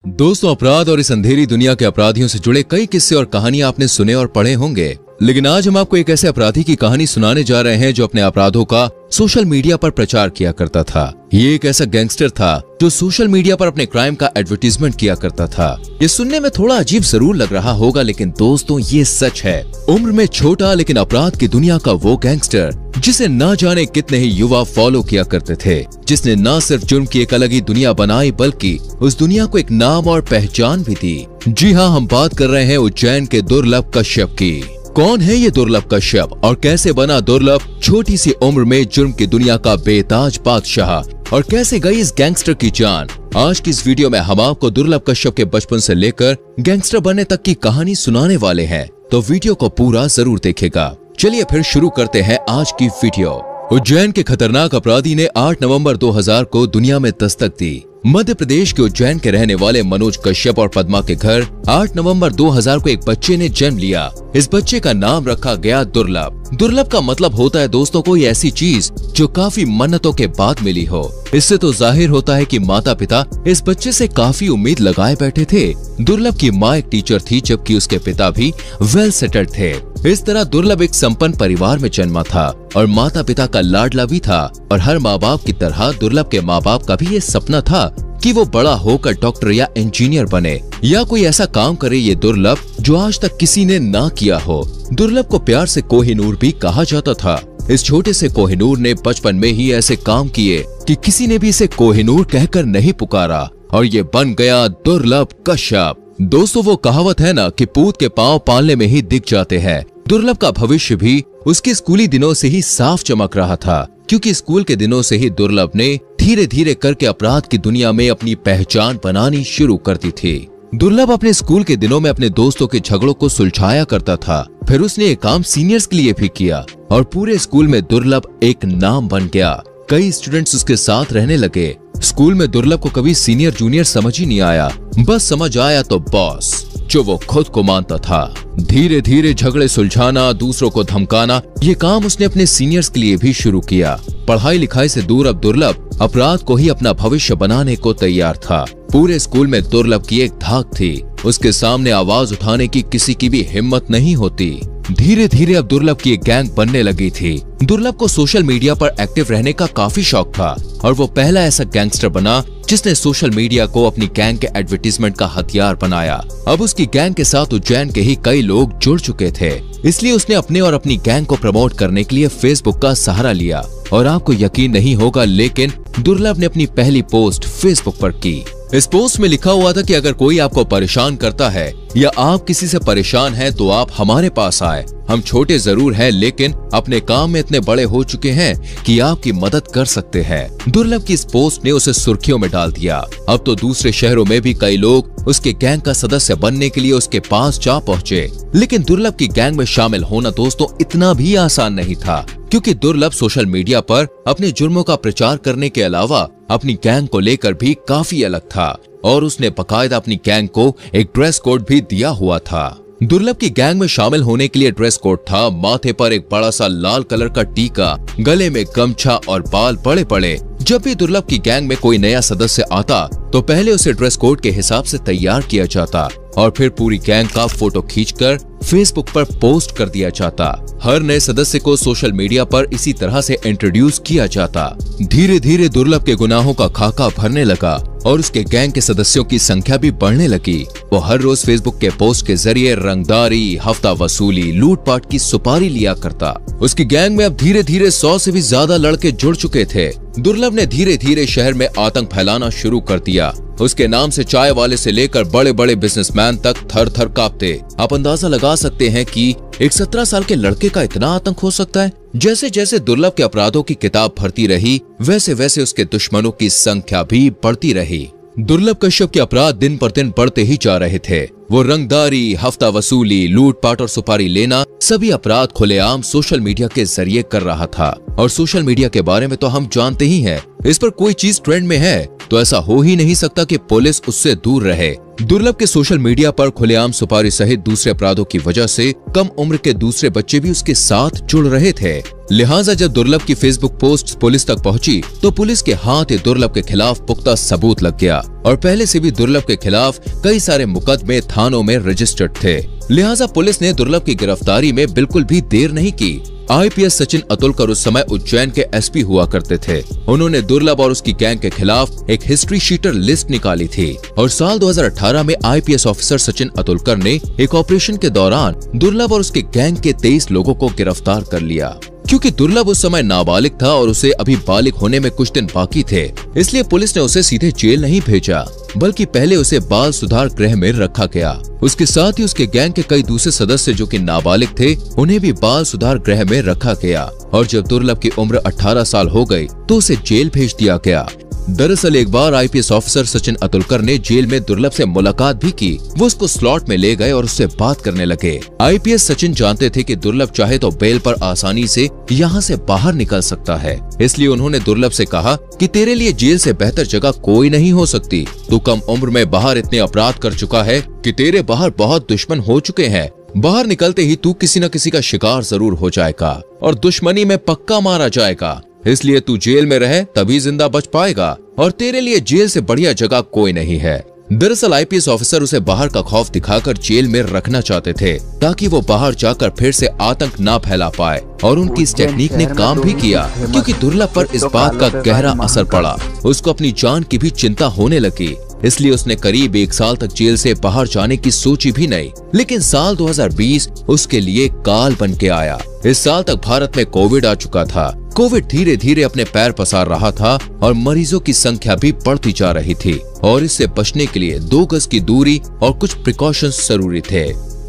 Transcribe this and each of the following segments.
दोस्तों, अपराध और इस अंधेरी दुनिया के अपराधियों से जुड़े कई किस्से और कहानियां आपने सुने और पढ़े होंगे, लेकिन आज हम आपको एक ऐसे अपराधी की कहानी सुनाने जा रहे हैं जो अपने अपराधों का सोशल मीडिया पर प्रचार किया करता था। ये एक ऐसा गैंगस्टर था जो सोशल मीडिया पर अपने क्राइम का एडवर्टीजमेंट किया करता था। ये सुनने में थोड़ा अजीब जरूर लग रहा होगा, लेकिन दोस्तों ये सच है। उम्र में छोटा लेकिन अपराध की दुनिया का वो गैंगस्टर जिसे ना जाने कितने ही युवा फॉलो किया करते थे, जिसने न सिर्फ जुर्म की एक अलग ही दुनिया बनाई बल्कि उस दुनिया को एक नाम और पहचान भी दी। जी हाँ, हम बात कर रहे हैं उज्जैन के दुर्लभ कश्यप की। कौन है ये दुर्लभ कश्यप और कैसे बना दुर्लभ छोटी सी उम्र में जुर्म की दुनिया का बेताज बादशाह, और कैसे गई इस गैंगस्टर की जान? आज की इस वीडियो में हम आपको दुर्लभ कश्यप के बचपन से लेकर गैंगस्टर बनने तक की कहानी सुनाने वाले हैं, तो वीडियो को पूरा जरूर देखेगा। चलिए फिर शुरू करते हैं आज की वीडियो। उज्जैन के खतरनाक अपराधी ने 8 नवंबर 2000 को दुनिया में दस्तक दी। मध्य प्रदेश के उज्जैन के रहने वाले मनोज कश्यप और पद्मा के घर 8 नवंबर 2000 को एक बच्चे ने जन्म लिया। इस बच्चे का नाम रखा गया दुर्लभ। दुर्लभ का मतलब होता है दोस्तों कोई ऐसी चीज जो काफी मन्नतों के बाद मिली हो। इससे तो जाहिर होता है कि माता पिता इस बच्चे से काफी उम्मीद लगाए बैठे थे। दुर्लभ की माँ एक टीचर थी, जबकि उसके पिता भी वेल सेटल्ड थे। इस तरह दुर्लभ एक संपन्न परिवार में जन्मा था और माता पिता का लाडला भी था। और हर माँ बाप की तरह दुर्लभ के माँ बाप का भी ये सपना था कि वो बड़ा होकर डॉक्टर या इंजीनियर बने या कोई ऐसा काम करे ये दुर्लभ जो आज तक किसी ने ना किया हो। दुर्लभ को प्यार से कोहिनूर भी कहा जाता था। इस छोटे से कोहिनूर ने बचपन में ही ऐसे काम किए कि किसी ने भी इसे कोहिनूर कहकर नहीं पुकारा, और ये बन गया दुर्लभ कश्यप। दोस्तों, वो कहावत है ना कि पूत के पांव पालने में ही दिख जाते हैं। दुर्लभ का भविष्य भी उसके स्कूली दिनों से ही साफ चमक रहा था, क्योंकि स्कूल के दिनों से ही दुर्लभ ने धीरे धीरे करके अपराध की दुनिया में अपनी पहचान बनानी शुरू कर दी थी। दुर्लभ अपने स्कूल के दिनों में अपने दोस्तों के झगड़ों को सुलझाया करता था। फिर उसने ये काम सीनियर्स के लिए भी किया और पूरे स्कूल में दुर्लभ एक नाम बन गया। कई स्टूडेंट्स उसके साथ रहने लगे। स्कूल में दुर्लभ को कभी सीनियर जूनियर समझ ही नहीं आया, बस समझ आया तो बॉस, जो वो खुद को मानता था। धीरे धीरे झगड़े सुलझाना, दूसरों को धमकाना, ये काम उसने अपने सीनियर्स के लिए भी शुरू किया। पढ़ाई लिखाई से दूर अब दुर्लभ अपराध को ही अपना भविष्य बनाने को तैयार था। पूरे स्कूल में दुर्लभ की एक धाक थी, उसके सामने आवाज उठाने की किसी की भी हिम्मत नहीं होती। धीरे धीरे अब दुर्लभ की एक गैंग बनने लगी थी। दुर्लभ को सोशल मीडिया पर एक्टिव रहने का काफी शौक था और वो पहला ऐसा गैंगस्टर बना जिसने सोशल मीडिया को अपनी गैंग के एडवर्टीजमेंट का हथियार बनाया। अब उसकी गैंग के साथ उज्जैन के ही कई लोग जुड़ चुके थे, इसलिए उसने अपने और अपनी गैंग को प्रमोट करने के लिए फेसबुक का सहारा लिया। और आपको यकीन नहीं होगा, लेकिन दुर्लभ ने अपनी पहली पोस्ट फेसबुक पर की। इस पोस्ट में लिखा हुआ था कि अगर कोई आपको परेशान करता है या आप किसी से परेशान हैं तो आप हमारे पास आए। हम छोटे जरूर हैं, लेकिन अपने काम में इतने बड़े हो चुके हैं कि आपकी मदद कर सकते हैं। दुर्लभ की इस पोस्ट ने उसे सुर्खियों में डाल दिया। अब तो दूसरे शहरों में भी कई लोग उसके गैंग का सदस्य बनने के लिए उसके पास जा पहुंचे। लेकिन दुर्लभ की गैंग में शामिल होना दोस्तों इतना भी आसान नहीं था, क्योंकि दुर्लभ सोशल मीडिया पर अपने जुर्मों का प्रचार करने के अलावा अपनी गैंग को लेकर भी काफी अलग था, और उसने बाकायदा अपनी गैंग को एक ड्रेस कोड भी दिया हुआ था। दुर्लभ की गैंग में शामिल होने के लिए ड्रेस कोड था माथे पर एक बड़ा सा लाल कलर का टीका, गले में गमछा और बाल बड़े बड़े। जब भी दुर्लभ की गैंग में कोई नया सदस्य आता तो पहले उसे ड्रेस कोड के हिसाब से तैयार किया जाता और फिर पूरी गैंग का फोटो खींचकर फेसबुक पर पोस्ट कर दिया जाता। हर नए सदस्य को सोशल मीडिया पर इसी तरह से इंट्रोड्यूस किया जाता। धीरे धीरे दुर्लभ के गुनाहों का खाका भरने लगा और उसके गैंग के सदस्यों की संख्या भी बढ़ने लगी। वो हर रोज फेसबुक के पोस्ट के जरिए रंगदारी, हफ्ता वसूली, लूटपाट की सुपारी लिया करता। उसकी गैंग में अब धीरे धीरे 100 से भी ज्यादा लड़के जुड़ चुके थे। दुर्लभ ने धीरे धीरे शहर में आतंक फैलाना शुरू कर दिया। उसके नाम से चाय वाले से लेकर बड़े बड़े बिजनेसमैन तक थर थर कांपते। आप अंदाजा लगा सकते हैं कि एक 17 साल के लड़के का इतना आतंक हो सकता है। जैसे जैसे दुर्लभ के अपराधों की किताब भरती रही, वैसे वैसे उसके दुश्मनों की संख्या भी बढ़ती रही। दुर्लभ कश्यप के अपराध दिन पर दिन बढ़ते ही जा रहे थे। वो रंगदारी, हफ्ता वसूली, लूटपाट और सुपारी लेना, सभी अपराध खुलेआम सोशल मीडिया के जरिए कर रहा था। और सोशल मीडिया के बारे में तो हम जानते ही हैं, इस पर कोई चीज ट्रेंड में है तो ऐसा हो ही नहीं सकता कि पुलिस उससे दूर रहे। दुर्लभ के सोशल मीडिया पर खुलेआम सुपारी सहित दूसरे अपराधों की वजह से कम उम्र के दूसरे बच्चे भी उसके साथ जुड़ रहे थे। लिहाजा जब दुर्लभ की फेसबुक पोस्ट पुलिस तक पहुंची तो पुलिस के हाथ दुर्लभ के खिलाफ पुख्ता सबूत लग गया और पहले से भी दुर्लभ के खिलाफ कई सारे मुकदमे थानों में रजिस्टर्ड थे। लिहाजा पुलिस ने दुर्लभ की गिरफ्तारी में बिल्कुल भी देर नहीं की। IPS सचिन अतुलकर उस समय उज्जैन के SP हुआ करते थे। उन्होंने दुर्लभ और उसकी गैंग के खिलाफ एक हिस्ट्री शीटर लिस्ट निकाली थी और साल 2018 में IPS ऑफिसर सचिन अतुलकर ने एक ऑपरेशन के दौरान दुर्लभ और उसके गैंग के 23 लोगों को गिरफ्तार कर लिया। क्योंकि दुर्लभ उस समय नाबालिग था और उसे अभी बालिग होने में कुछ दिन बाकी थे, इसलिए पुलिस ने उसे सीधे जेल नहीं भेजा, बल्कि पहले उसे बाल सुधार गृह में रखा गया। उसके साथ ही उसके गैंग के कई दूसरे सदस्य जो कि नाबालिग थे, उन्हें भी बाल सुधार गृह में रखा गया और जब दुर्लभ की उम्र 18 साल हो गई तो उसे जेल भेज दिया गया। दरअसल एक बार IPS ऑफिसर सचिन अतुलकर ने जेल में दुर्लभ से मुलाकात भी की। वो उसको स्लॉट में ले गए और उससे बात करने लगे। IPS सचिन जानते थे कि दुर्लभ चाहे तो बेल पर आसानी से यहाँ से बाहर निकल सकता है, इसलिए उन्होंने दुर्लभ से कहा कि तेरे लिए जेल से बेहतर जगह कोई नहीं हो सकती। तू कम उम्र में बाहर इतने अपराध कर चुका है कि तेरे बाहर बहुत दुश्मन हो चुके हैं। बाहर निकलते ही तू किसी न किसी का शिकार जरूर हो जाएगा और दुश्मनी में पक्का मारा जाएगा, इसलिए तू जेल में रहे तभी जिंदा बच पाएगा और तेरे लिए जेल से बढ़िया जगह कोई नहीं है। दरअसल IPS ऑफिसर उसे बाहर का खौफ दिखाकर जेल में रखना चाहते थे ताकि वो बाहर जाकर फिर से आतंक ना फैला पाए और उनकी इस टेक्निक ने काम भी किया, क्योंकि दुर्लभ पर इस बात का गहरा असर पड़ा। उसको अपनी जान की भी चिंता होने लगी, इसलिए उसने करीब 1 साल तक जेल से बाहर जाने की सोची भी नहीं। लेकिन साल 2020 उसके लिए काल बन के आया। इस साल तक भारत में कोविड आ चुका था। कोविड धीरे धीरे अपने पैर पसार रहा था और मरीजों की संख्या भी बढ़ती जा रही थी और इससे बचने के लिए 2 गज की दूरी और कुछ प्रिकॉशंस जरूरी थे।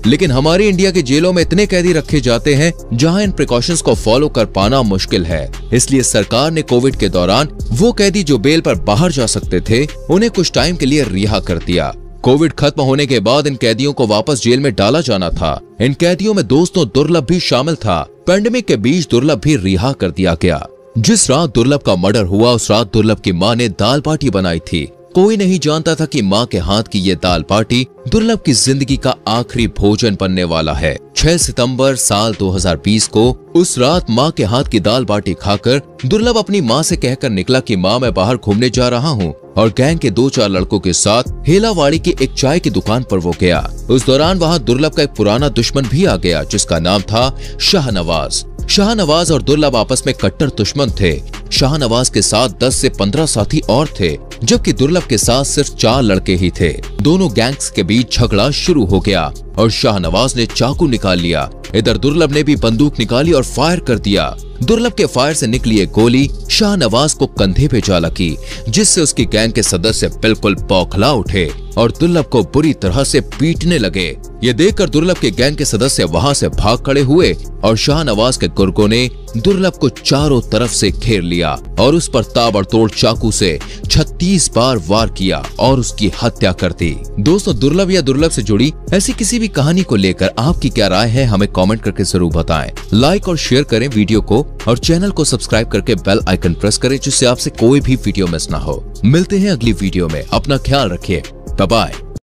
लेकिन हमारे इंडिया के जेलों में इतने कैदी रखे जाते हैं जहां इन प्रिकॉशंस को फॉलो कर पाना मुश्किल है। इसलिए सरकार ने कोविड के दौरान वो कैदी जो बेल पर बाहर जा सकते थे, उन्हें कुछ टाइम के लिए रिहा कर दिया। कोविड खत्म होने के बाद इन कैदियों को वापस जेल में डाला जाना था। इन कैदियों में दोस्तों दुर्लभ भी शामिल था। पैंडेमिक के बीच दुर्लभ भी रिहा कर दिया गया। जिस रात दुर्लभ का मर्डर हुआ उस रात दुर्लभ की मां ने दाल बाटी बनाई थी। कोई नहीं जानता था कि मां के हाथ की ये दाल बाटी दुर्लभ की जिंदगी का आखिरी भोजन बनने वाला है। 6 सितंबर साल 2020 को उस रात मां के हाथ की दाल बाटी खाकर दुर्लभ अपनी मां से कहकर निकला कि मां मैं बाहर घूमने जा रहा हूं, और गैंग के 2-4 लड़कों के साथ हेलावाड़ी की एक चाय की दुकान पर वो गया। उस दौरान वहां दुर्लभ का एक पुराना दुश्मन भी आ गया जिसका नाम था शाहनवाज। शाहनवाज और दुर्लभ आपस में कट्टर दुश्मन थे। शाहनवाज के साथ 10 से 15 साथी और थे, जबकि दुर्लभ के साथ सिर्फ 4 लड़के ही थे। दोनों गैंग्स के बीच झगड़ा शुरू हो गया और शाहनवाज ने चाकू निकाल लिया। इधर दुर्लभ ने भी बंदूक निकाली और फायर कर दिया। दुर्लभ के फायर से निकली एक गोली शाहनवाज को कंधे पे जा लगी, जिससे उसकी गैंग के सदस्य बिल्कुल बौखला उठे और दुर्लभ को बुरी तरह से पीटने लगे। ये देखकर दुर्लभ के गैंग के सदस्य वहां से भाग खड़े हुए और शाहनवाज के गुर्गों ने दुर्लभ को चारों तरफ से घेर लिया और उस पर ताबड़तोड़ चाकू से 36 बार वार किया और उसकी हत्या कर दी। दोस्तों, दुर्लभ या दुर्लभ से जुड़ी ऐसी किसी भी कहानी को लेकर आपकी क्या राय है, हमें कमेंट करके जरूर बताएं। लाइक और शेयर करें वीडियो को और चैनल को सब्सक्राइब करके बेल आइकन प्रेस करें जिससे आपसे कोई भी वीडियो मिस ना हो। मिलते हैं अगली वीडियो में। अपना ख्याल रखिए। Bye bye.